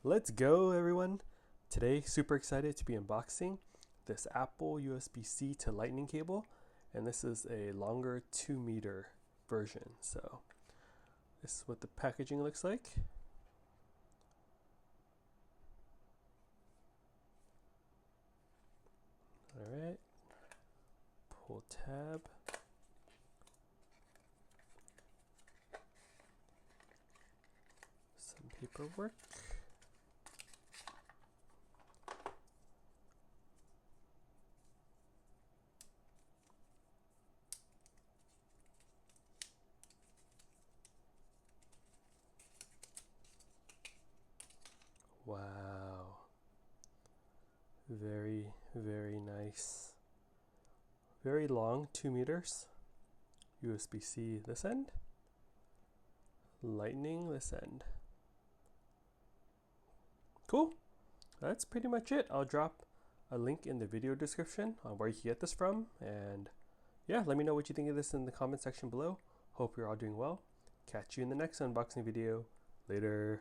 Let's go, everyone. Today, super excited to be unboxing this Apple USB-C to Lightning cable, and this is a longer 2-meter version. So this is what the packaging looks like. All right, pull tab. Some paperwork. Wow. Very, very nice. Very long, 2 meters. USB-C this end. Lightning this end. Cool. That's pretty much it. I'll drop a link in the video description on where you can get this from. And yeah, let me know what you think of this in the comment section below. Hope you're all doing well. Catch you in the next unboxing video. Later.